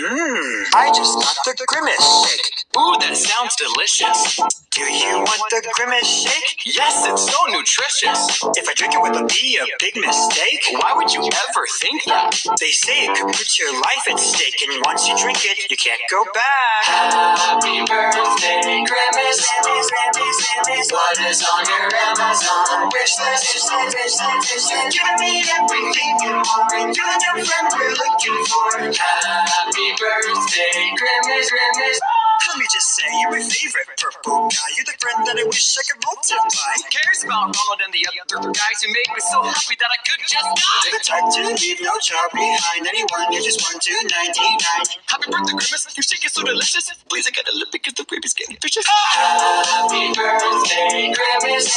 I just got the Grimace shake. Ooh, that sounds delicious. Do you want the Grimace shake? Yes, it's so nutritious. If I drink it, will it be a big mistake? Why would you ever think that? They say it could put your life at stake, and once you drink it, you can't go back. Happy birthday, Grimace. What is on your Amazon wish list? You've given me everything and more, and you're the friend we're looking for. Happy birthday, Grimace. Let me just say, you're my favorite purple guy. You're the friend that I wish I could multiply. Who cares about Ronald and the other guys who make me so happy that I could just die? You're the type to leave no child behind. Anyone, you just want to 99. Happy birthday, Grimace. Your shake is so delicious. Please, I gotta live because the baby's getting vicious. Happy birthday, Grimace.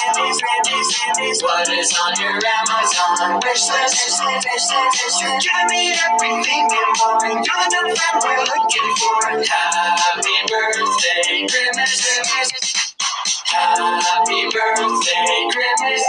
What is on your Amazon wish list? You've given me everything and more, and you're the friend we're looking for. Happy birthday, Grimace. Happy birthday, Grimace.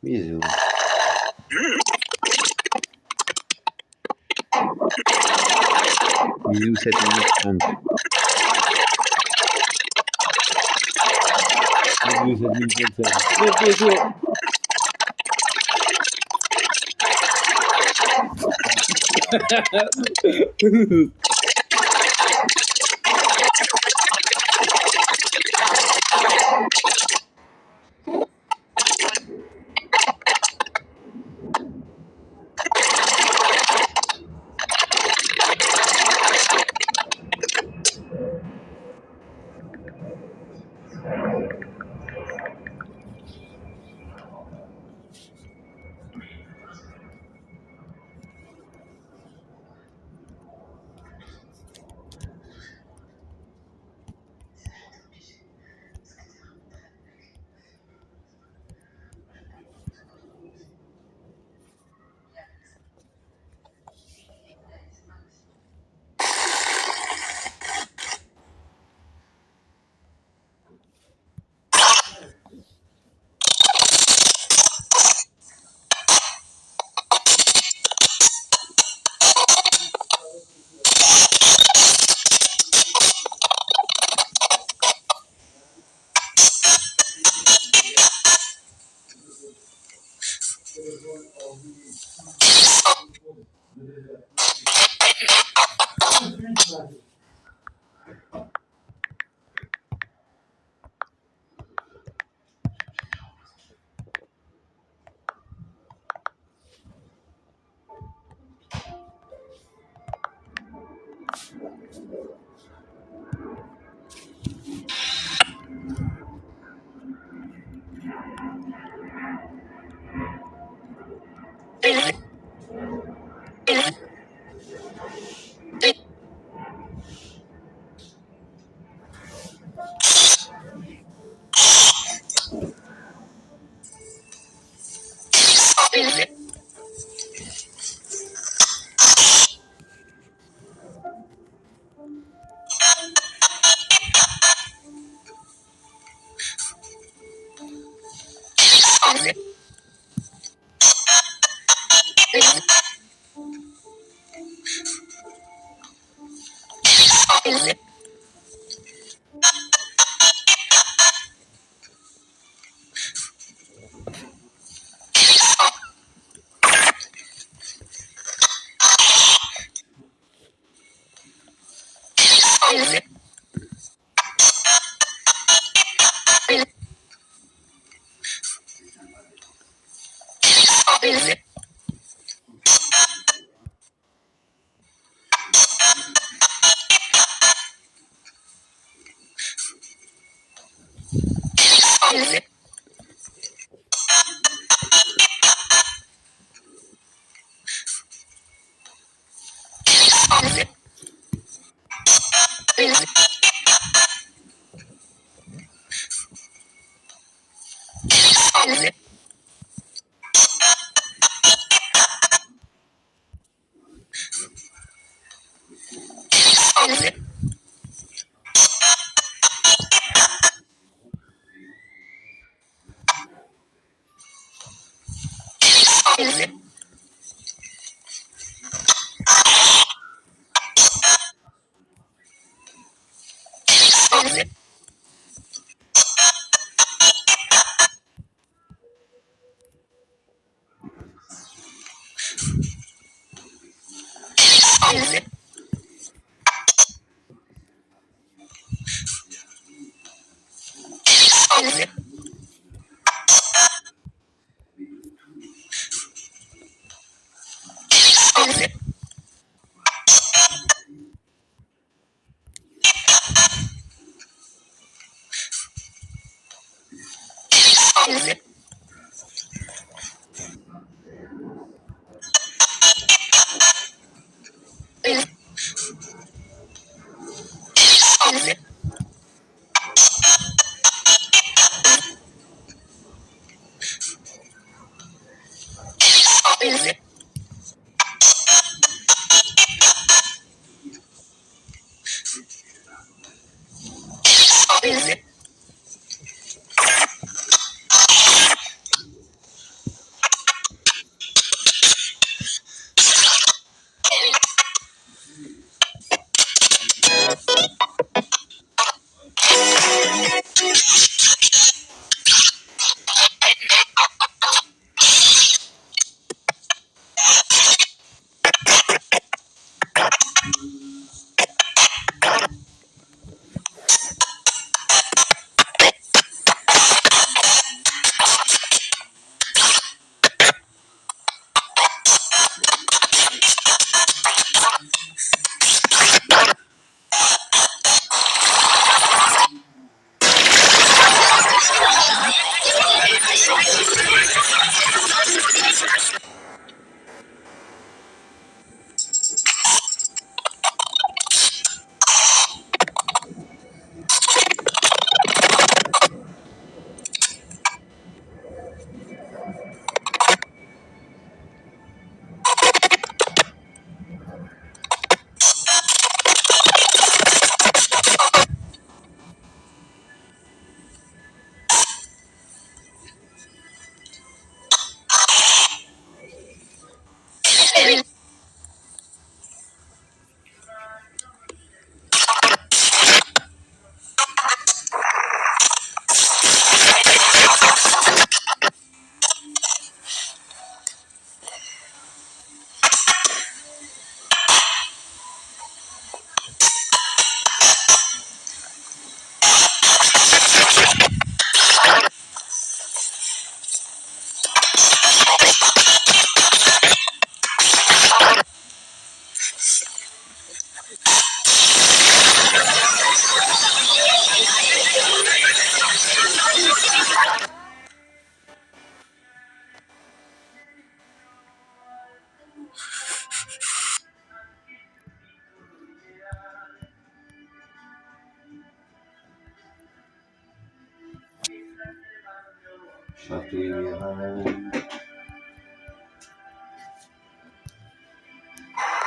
Bisous. Bisous 7 minutes 30. Bisous 7 minutes 27. Bisous.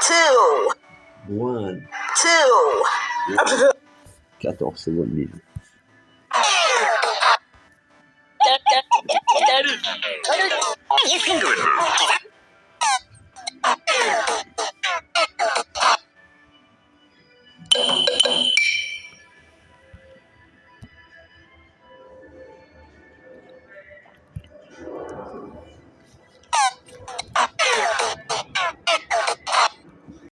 Two. One. Two. 14 secondes déjà. You can do it.